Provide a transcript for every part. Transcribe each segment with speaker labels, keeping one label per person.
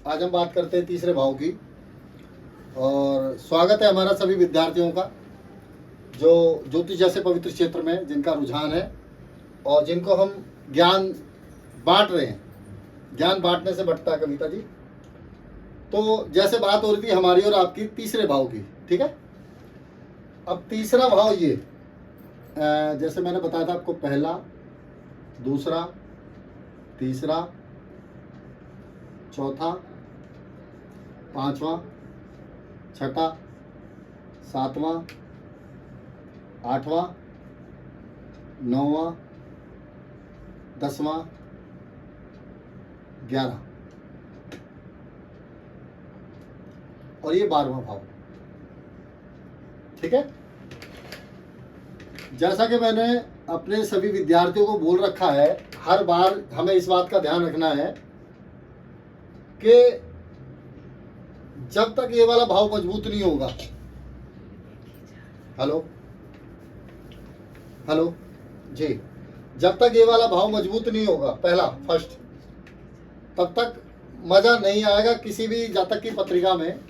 Speaker 1: आज हम बात करते हैं तीसरे भाव की। और स्वागत है हमारा सभी विद्यार्थियों का जो ज्योतिष जैसे पवित्र क्षेत्र में जिनका रुझान है और जिनको हम ज्ञान बांट रहे हैं। ज्ञान बांटने से बढ़ता है कविता जी। तो जैसे बात हो रही थी हमारी और आपकी तीसरे भाव की, ठीक है। अब तीसरा भाव ये जैसे मैंने बताया था आपको, पहला, दूसरा, तीसरा, चौथा, पांचवा, छठा, सातवां, आठवां, नौवां, 10वां, 11 और ये 12वां भाव, ठीक है। जैसा कि मैंने अपने सभी विद्यार्थियों को बोल रखा है, हर बार हमें इस बात का ध्यान रखना है कि जब तक ये वाला भाव मजबूत नहीं होगा, हेलो हेलो जी, जब तक ये वाला भाव मजबूत नहीं होगा, पहला फर्स्ट, तब तक मजा नहीं आएगा किसी भी जातक की पत्रिका में।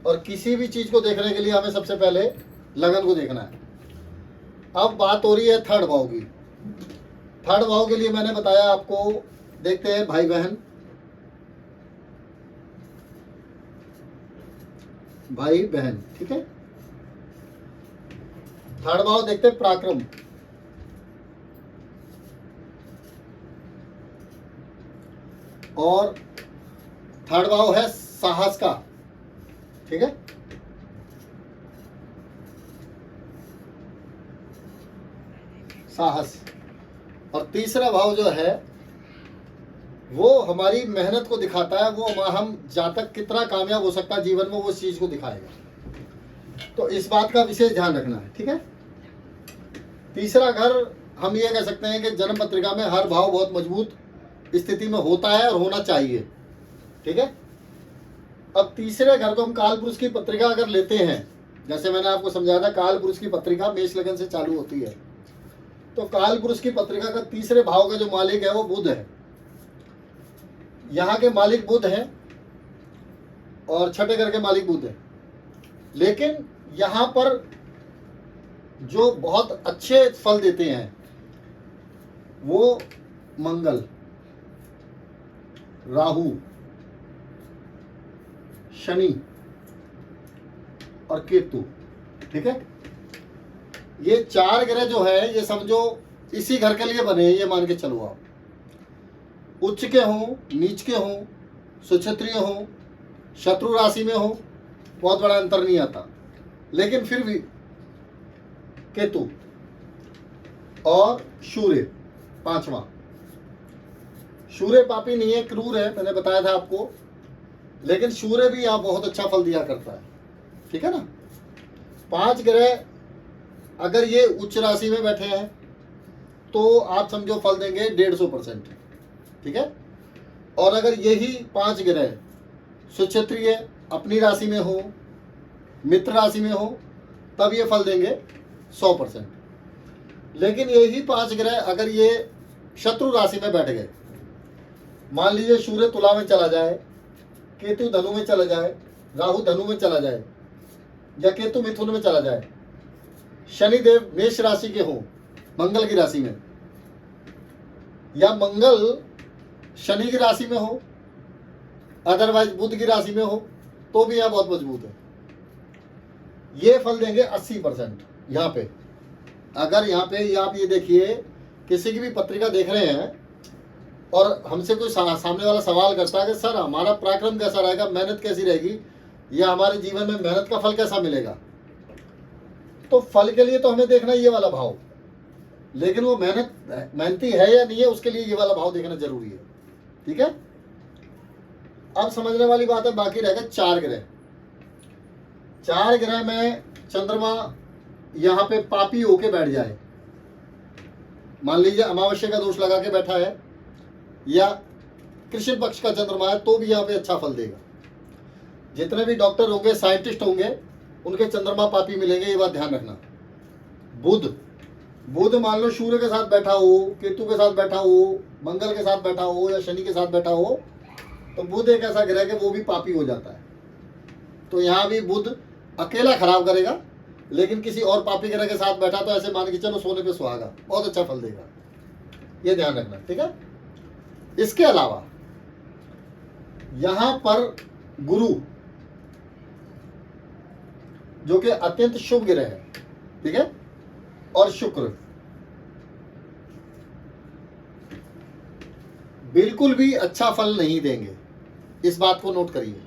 Speaker 1: और किसी भी चीज को देखने के लिए हमें सबसे पहले लगन को देखना है। अब बात हो रही है थर्ड भाव की। थर्ड भाव के लिए मैंने बताया आपको, देखते हैं भाई बहन, भाई बहन, ठीक है। थर्ड भाव देखते हैं पराक्रम, और थर्ड भाव है साहस का, ठीक है। साहस। और तीसरा भाव जो है वो हमारी मेहनत को दिखाता है, वो हम जातक कितना कामयाब हो सकता है जीवन में, वो उस चीज को दिखाएगा। तो इस बात का विशेष ध्यान रखना है, ठीक है। तीसरा घर हम ये कह सकते हैं कि जन्म पत्रिका में हर भाव बहुत मजबूत स्थिति में होता है और होना चाहिए, ठीक है। अब तीसरे घर को हम काल पुरुष की पत्रिका अगर लेते हैं, जैसे मैंने आपको समझाया था, काल पुरुष की पत्रिका मेष लगन से चालू होती है। तो काल पुरुष की पत्रिका का तीसरे भाव का जो मालिक है वो बुध है। यहाँ के मालिक बुध है और छठे घर के मालिक बुध है। लेकिन यहाँ पर जो बहुत अच्छे फल देते हैं वो मंगल, राहु, शनि और केतु, ठीक है। ये चार ग्रह जो है ये समझो इसी घर के लिए बने हैं, ये मान के चलो आप। उच्च के हों, नीच के हों, सुक्षत्रिय हों, शत्रु राशि में हो, बहुत बड़ा अंतर नहीं आता। लेकिन फिर भी केतु और सूर्य पांचवा, सूर्य पापी नहीं है, क्रूर है, मैंने बताया था आपको। लेकिन सूर्य भी यहाँ बहुत अच्छा फल दिया करता है, ठीक है ना। 5 ग्रह अगर ये उच्च राशि में बैठे हैं तो आप समझो फल देंगे 150%, ठीक है। और अगर यही 5 ग्रह सुक्षत्रिय अपनी राशि में हो, मित्र राशि में हो, तब ये फल देंगे 100%। लेकिन यही 5 ग्रह अगर ये शत्रु राशि में बैठ गए, मान लीजिए सूर्य तुला में चला जाए, केतु धनु में चला जाए, राहु धनु में चला जाए, या केतु मिथुन में चला जाए, शनिदेव मेष राशि के हो मंगल की राशि में, या मंगल शनि की राशि में हो, अदरवाइज बुध की राशि में हो, तो भी यह बहुत मजबूत है। ये फल देंगे 80% यहाँ पे। अगर यहाँ पे आप ये देखिए, किसी की भी पत्रिका देख रहे हैं और हमसे कोई सामने वाला सवाल करता है कि सर हमारा पराक्रम कैसा रहेगा, मेहनत कैसी रहेगी, या हमारे जीवन में मेहनत का फल कैसा मिलेगा, तो फल के लिए तो हमें देखना ये वाला भाव। लेकिन वो मेहनती है या नहीं है, उसके लिए ये वाला भाव देखना जरूरी है, ठीक है। अब समझने वाली बात है, बाकी रहेगा 4 ग्रह। 4 ग्रह में चंद्रमा यहाँ पे पापी होके बैठ जाए, मान लीजिए अमावस्या का दोष लगा के बैठा है, या कृष्ण पक्ष का चंद्रमा है, तो भी यहाँ पे अच्छा फल देगा। जितने भी डॉक्टर होंगे, साइंटिस्ट होंगे, उनके चंद्रमा पापी मिलेंगे, ये बात ध्यान रखना। बुध मान लो सूर्य के साथ बैठा हो, केतु के साथ बैठा हो, मंगल के साथ बैठा हो, या शनि के साथ बैठा हो, तो बुध एक ऐसा ग्रह कि वो भी पापी हो जाता है। तो यहाँ भी बुध अकेला खराब करेगा, लेकिन किसी और पापी ग्रह के साथ बैठा तो ऐसे मान के चलो सोने पे सुहागा, बहुत अच्छा फल देगा, ये ध्यान रखना, ठीक है। इसके अलावा यहां पर गुरु जो कि अत्यंत शुभ ग्रह है, ठीक है, और शुक्र बिल्कुल भी अच्छा फल नहीं देंगे, इस बात को नोट करिए।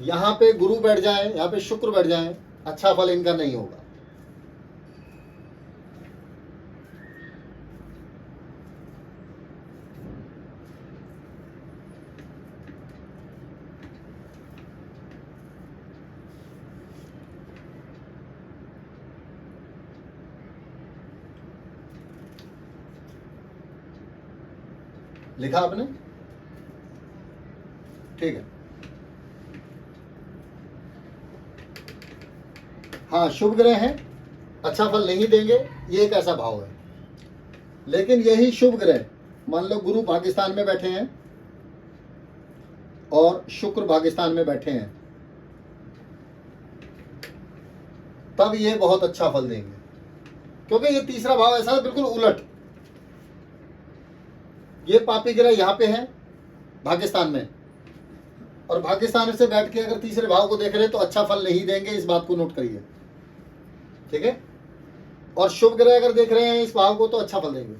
Speaker 1: यहां पे गुरु बैठ जाए, यहां पे शुक्र बैठ जाए, अच्छा फल इनका नहीं होगा। लिखा आपने? ठीक है। हाँ, शुभ ग्रह है, अच्छा फल नहीं देंगे, ये एक ऐसा भाव है। लेकिन यही शुभ ग्रह, मान लो गुरु पाकिस्तान में बैठे हैं और शुक्र पाकिस्तान में बैठे हैं, तब ये बहुत अच्छा फल देंगे, क्योंकि ये तीसरा भाव ऐसा है बिल्कुल उलट। ये पापी ग्रह यहां पे है पाकिस्तान में, और पाकिस्तान से बैठ के अगर तीसरे भाव को देख रहे हैं तो अच्छा फल नहीं देंगे, इस बात को नोट करिए, ठीक है। और शुभ ग्रह अगर देख रहे हैं इस भाव को तो अच्छा फल देंगे।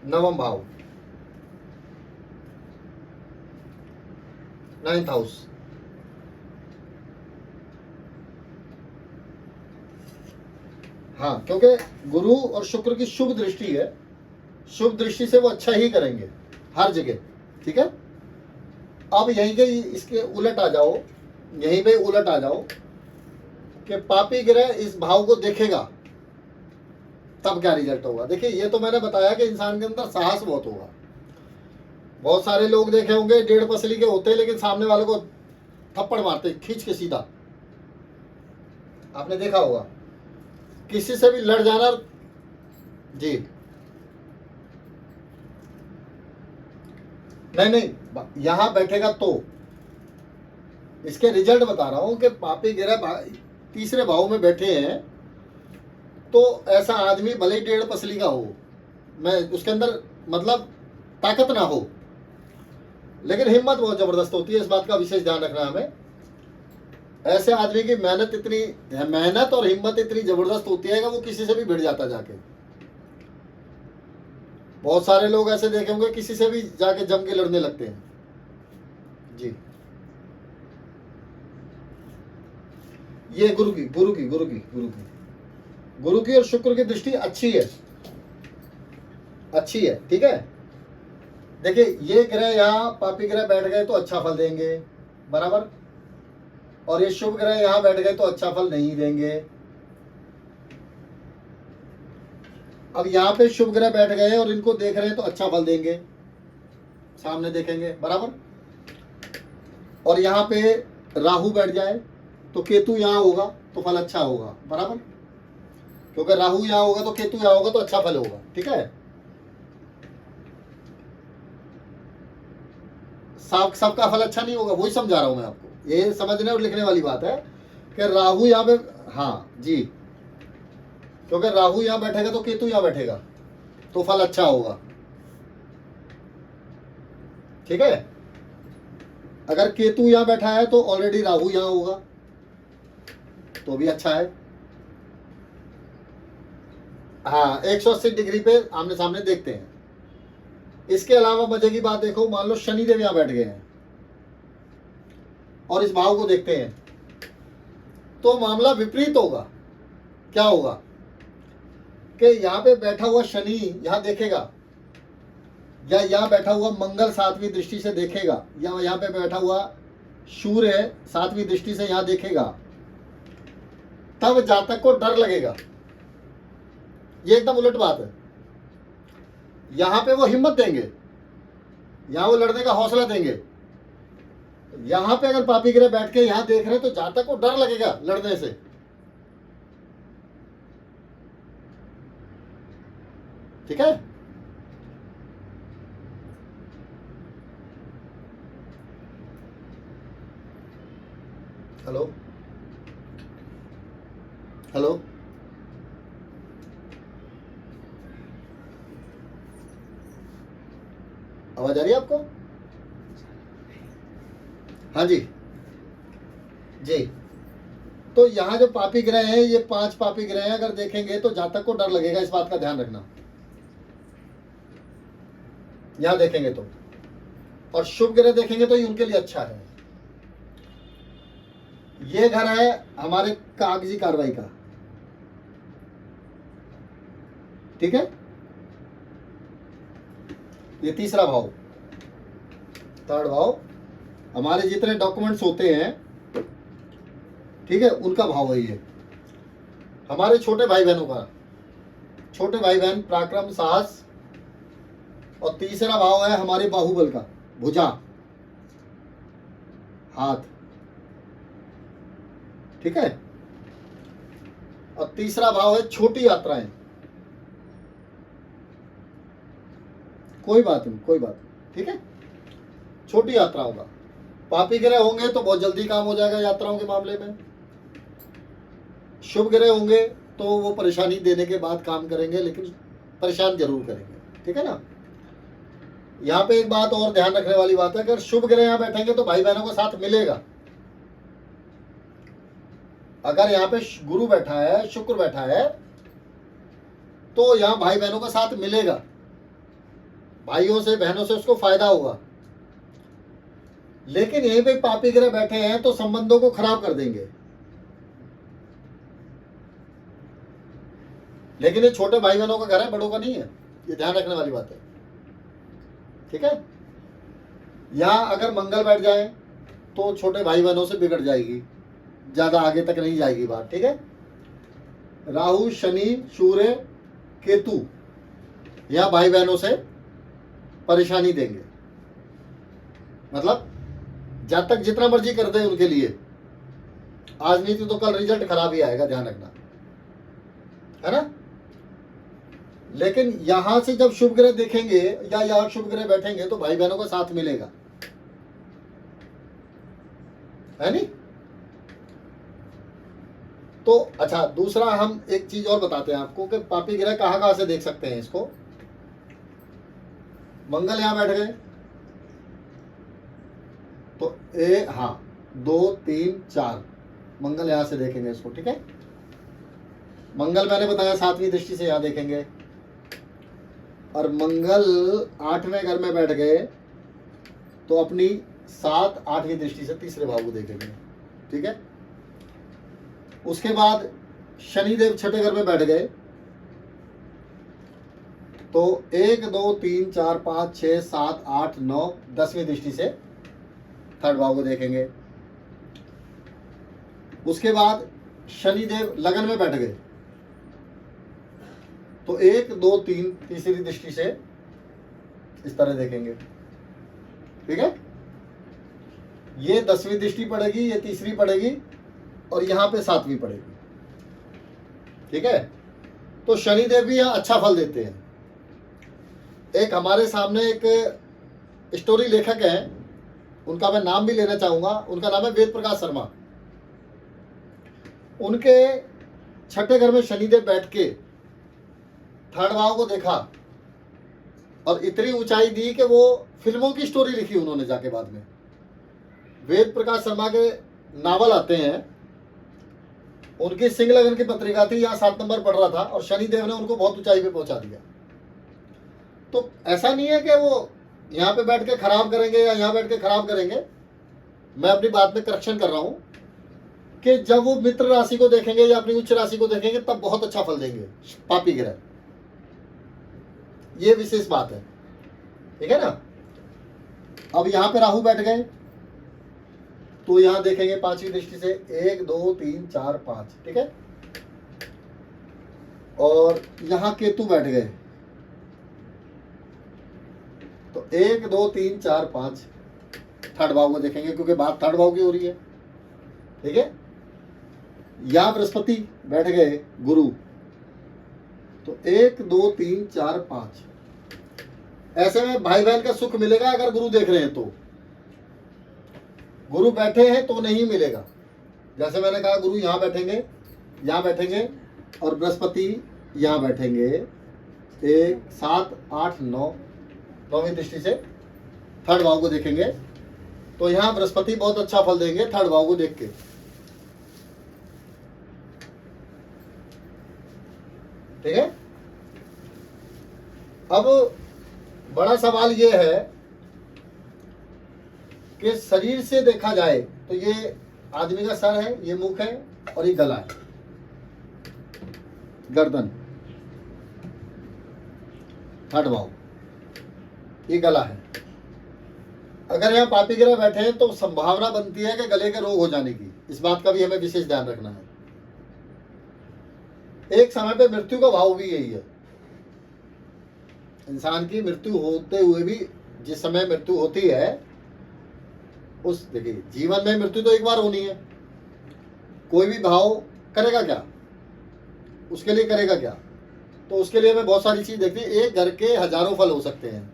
Speaker 1: नवम भाव, 9th हाउस, हाँ, क्योंकि गुरु और शुक्र की शुभ दृष्टि है, शुभ दृष्टि से वो अच्छा ही करेंगे हर जगह, ठीक है। अब यहीं के इसके उलट आ जाओ, यहीं पे उलट आ जाओ कि पापी ग्रह इस भाव को देखेगा, तब क्या रिजल्ट होगा। देखिए, ये तो मैंने बताया कि इंसान के अंदर साहस बहुत होगा। बहुत सारे लोग देखे होंगे 1.5 पसली के होते हैं, लेकिन सामने वाले को थप्पड़ मारते खींच के सीधा, आपने देखा होगा। किसी से भी लड़ जाना जी, नहीं, यहां बैठेगा तो इसके रिजल्ट बता रहा हूं कि पापी ग्रह तीसरे भाव में बैठे हैं, तो ऐसा आदमी भले ही 1.5 पसली का हो, मैं उसके अंदर मतलब ताकत ना हो, लेकिन हिम्मत बहुत जबरदस्त होती है, इस बात का विशेष ध्यान रखना हमें। ऐसे आदमी की मेहनत और हिम्मत इतनी जबरदस्त होती है कि वो किसी से भी भिड़ जाता जाके। बहुत सारे लोग ऐसे देखे होंगे किसी से भी जाके जम के लड़ने लगते हैं जी। ये गुरु की और शुक्र की दृष्टि अच्छी है, ठीक है। देखिए, ये ग्रह यहाँ पापी ग्रह बैठ गए तो अच्छा फल देंगे, बराबर, और ये शुभ ग्रह यहां बैठ गए तो अच्छा फल नहीं देंगे। अब यहां पे शुभ ग्रह बैठ गए और इनको देख रहे हैं तो अच्छा फल देंगे, सामने देखेंगे, बराबर। और यहां पे राहु बैठ जाए तो केतु यहां होगा तो फल अच्छा होगा, बराबर, क्योंकि राहु यहां होगा तो केतु यहां होगा तो अच्छा फल होगा, ठीक है। सबका फल अच्छा नहीं होगा, वही समझा रहा हूं मैं आपको, ये समझने और लिखने वाली बात है कि राहु यहां पे, हाँ जी, क्योंकि राहु यहां बैठेगा तो केतु यहां बैठेगा तो फल अच्छा होगा, ठीक है। अगर केतु यहां बैठा है तो ऑलरेडी राहु यहां होगा तो भी अच्छा है। हाँ, 180 डिग्री पे आमने सामने देखते हैं। इसके अलावा मजे की बात देखो, मान लो शनिदेव यहां बैठ गए हैं और इस भाव को देखते हैं, तो मामला विपरीत होगा। क्या होगा कि यहां पे बैठा हुआ शनि यहां देखेगा, या यहां बैठा हुआ मंगल 7वीं दृष्टि से देखेगा, या यहां पे बैठा हुआ सूर्य 7वीं दृष्टि से यहां देखेगा, तब जातक को डर लगेगा। ये एकदम उलट बात है। यहां पे वो हिम्मत देंगे, यहां वो लड़ने का हौसला देंगे। यहां पे अगर पापी ग्रह बैठ के यहां देख रहे हैं तो जातक को डर लगेगा लड़ने से, ठीक है। हेलो हेलो, आवाज आ रही है आपको? हाँ जी जी। तो यहाँ जो पापी ग्रह हैं, ये 5 पापी ग्रह हैं। अगर देखेंगे तो जातक को डर लगेगा, इस बात का ध्यान रखना। यहाँ देखेंगे तो, और शुभ ग्रह देखेंगे तो ये उनके लिए अच्छा है। ये घर है हमारे कागजी कार्रवाई का, ठीक है। ये तीसरा भाव, थर्ड भाव, हमारे जितने डॉक्यूमेंट्स होते हैं, ठीक है, उनका भाव है ये। हमारे छोटे भाई बहनों का, छोटे भाई बहन, पराक्रम, साहस। और तीसरा भाव है हमारे बाहुबल का, भुजा, हाथ, ठीक है। और तीसरा भाव है छोटी यात्राएं। कोई बात नहीं, कोई बात नहीं, ठीक है। छोटी यात्रा होगा। पापी ग्रह होंगे तो बहुत जल्दी काम हो जाएगा यात्राओं के मामले में। शुभ ग्रह होंगे तो वो परेशानी देने के बाद काम करेंगे, लेकिन परेशान जरूर करेंगे, ठीक है ना। यहाँ पे एक बात और ध्यान रखने वाली बात है, अगर शुभ ग्रह यहाँ बैठेंगे तो भाई बहनों का साथ मिलेगा। अगर यहाँ पे गुरु बैठा है, शुक्र बैठा है, तो यहाँ भाई बहनों का साथ मिलेगा। भाइयों से, बहनों से उसको फायदा होगा। लेकिन यहीं पे पापी ग्रह बैठे हैं तो संबंधों को खराब कर देंगे। लेकिन ये छोटे भाई बहनों का घर है, बड़ों का नहीं है, ये ध्यान रखने वाली बात है, ठीक है। यहां अगर मंगल बैठ जाए तो छोटे भाई बहनों से बिगड़ जाएगी, ज्यादा आगे तक नहीं जाएगी बात, ठीक है। राहु, शनि, सूर्य, केतु यह भाई बहनों से परेशानी देंगे। मतलब जब तक जितना मर्जी कर दे उनके लिए, आज नहीं तो कल रिजल्ट खराब ही आएगा, ध्यान रखना, है ना। लेकिन यहां से जब शुभ ग्रह देखेंगे या यहां शुभ ग्रह बैठेंगे तो भाई बहनों का साथ मिलेगा, है नहीं। तो अच्छा, दूसरा हम एक चीज और बताते हैं आपको कि पापी ग्रह कहां से देख सकते हैं इसको। मंगल यहां बैठ गए तो हाँ 2 3 4 मंगल यहां से देखेंगे इसको, ठीक है। मंगल मैंने बताया 7वीं दृष्टि से यहां देखेंगे, और मंगल 8वें घर में बैठ गए तो अपनी 7 8वीं दृष्टि से तीसरे भाव को देखेंगे, ठीक है। उसके बाद शनिदेव छठे घर में बैठ गए तो 1 2 3 4 5 6 7 8 9 10वीं दृष्टि से थर्ड भाव को देखेंगे। उसके बाद शनिदेव लगन में बैठ गए तो 1 2 3 तीसरी दृष्टि से इस तरह देखेंगे, ठीक है। ये 10वीं दृष्टि पड़ेगी, ये तीसरी पड़ेगी, और यहां पे 7वीं पड़ेगी, ठीक है। तो शनिदेव भी यहां अच्छा फल देते हैं। एक हमारे सामने एक स्टोरी लेखक है, उनका मैं नाम भी लेना चाहूंगा, उनका नाम है वेद प्रकाश शर्मा। उनके छठे घर में शनिदेव बैठ के थर्ड भाव को देखा और इतनी ऊंचाई दी कि वो फिल्मों की स्टोरी लिखी उन्होंने जाके बाद में। वेद प्रकाश शर्मा के नावल आते हैं, उनकी सिंह लगन की पत्रिका थी, यहाँ 7 नंबर पढ़ रहा था और शनिदेव ने उनको बहुत ऊंचाई पे पहुंचा दिया। तो ऐसा नहीं है कि वो यहाँ पे बैठ के खराब करेंगे या यहाँ बैठ के खराब करेंगे। मैं अपनी बात में करेक्शन कर रहा हूं कि जब वो मित्र राशि को देखेंगे या अपनी उच्च राशि को देखेंगे तब बहुत अच्छा फल देंगे पापी ग्रह, ये विशेष बात है, ठीक है ना। अब यहां पे राहु बैठ गए तो यहां देखेंगे 5वीं दृष्टि से 1 2 3 4 5, ठीक है। और यहां केतु बैठ गए तो 1 2 3 4 5 थर्ड भाव को देखेंगे, क्योंकि बात थर्ड भाव की हो रही है, ठीक है। यहां बृहस्पति बैठ गए गुरु तो 1 2 3 4 5। ऐसे में भाई बहन का सुख मिलेगा। अगर गुरु देख रहे हैं तो, गुरु बैठे हैं तो नहीं मिलेगा, जैसे मैंने कहा गुरु यहाँ बैठेंगे, यहाँ बैठेंगे, और बृहस्पति यहाँ बैठेंगे। 1 7 8 9, 9वीं दृष्टि से थर्ड भाव को देखेंगे, तो यहाँ बृहस्पति बहुत अच्छा फल देंगे थर्ड भाव को देख के। ठीक है। अब बड़ा सवाल ये है कि शरीर से देखा जाए तो ये आदमी का सर है, ये मुख है, और ये गला है, गर्दन, थर्ड भाव, ये गला है। अगर यहाँ पापी ग्रह बैठे हैं तो संभावना बनती है कि गले के रोग हो जाने की। इस बात का भी हमें विशेष ध्यान रखना है। एक समय पे मृत्यु का भाव भी यही है। इंसान की मृत्यु होते हुए भी, जिस समय मृत्यु होती है उस, देखिए जीवन में मृत्यु तो एक बार होनी है। कोई भी भाव करेगा क्या, उसके लिए करेगा क्या, तो उसके लिए हमें बहुत सारी चीज देखनी है। एक घर के हजारों फल हो सकते हैं,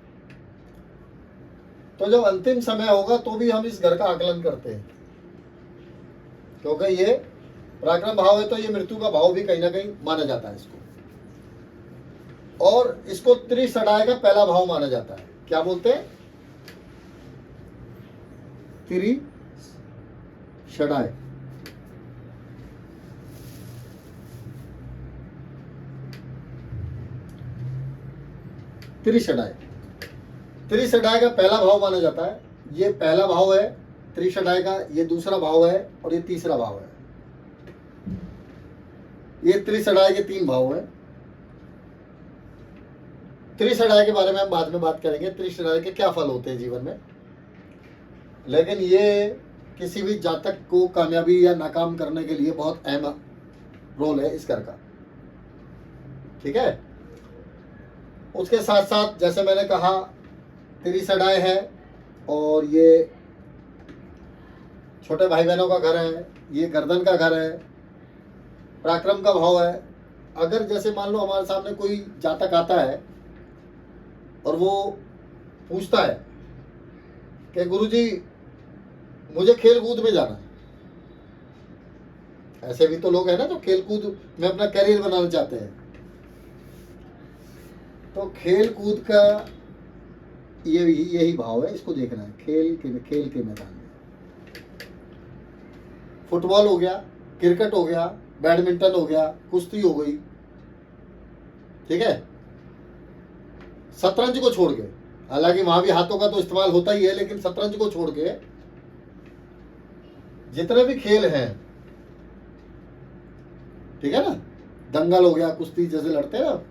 Speaker 1: तो जब अंतिम समय होगा तो भी हम इस घर का आकलन करते हैं, क्योंकि ये पराक्रम भाव है तो ये मृत्यु का भाव भी कहीं ना कहीं माना जाता है इसको। और इसको त्रिषडाय का पहला भाव माना जाता है। क्या बोलते हैं? त्रिषडाय। त्रिषडाय, त्रिषडाय का पहला भाव माना जाता है। ये पहला भाव है त्रिषडाय का, ये दूसरा भाव है, और ये तीसरा भाव है। ये त्रिषडाय के 3 भाव है। त्रिषडाय के बारे में हम बाद में बात करेंगे, त्रिषडाय के क्या फल होते हैं जीवन में। लेकिन ये किसी भी जातक को कामयाबी या नाकाम करने के लिए बहुत अहम रोल है इस घर का। ठीक है। उसके साथ साथ जैसे मैंने कहा त्रिषडाय है, और ये छोटे भाई बहनों का घर है, ये गर्दन का घर है, पराक्रम का भाव है। अगर जैसे मान लो हमारे सामने कोई जातक आता है और वो पूछता है कि गुरुजी मुझे खेल कूद में जाना है। ऐसे भी तो लोग हैं ना जो खेल कूद में अपना करियर बनाना चाहते हैं। तो खेल कूद का यही भाव है, इसको देखना है। खेल के मैदान में फुटबॉल हो गया, क्रिकेट हो गया, बैडमिंटन हो गया, कुश्ती हो गई। ठीक है। शतरंज को छोड़ के, हालांकि वहां भी हाथों का तो इस्तेमाल होता ही है, लेकिन शतरंज को छोड़ के जितने भी खेल हैं, ठीक है ना, दंगल हो गया, कुश्ती जैसे लड़ते हैं ना,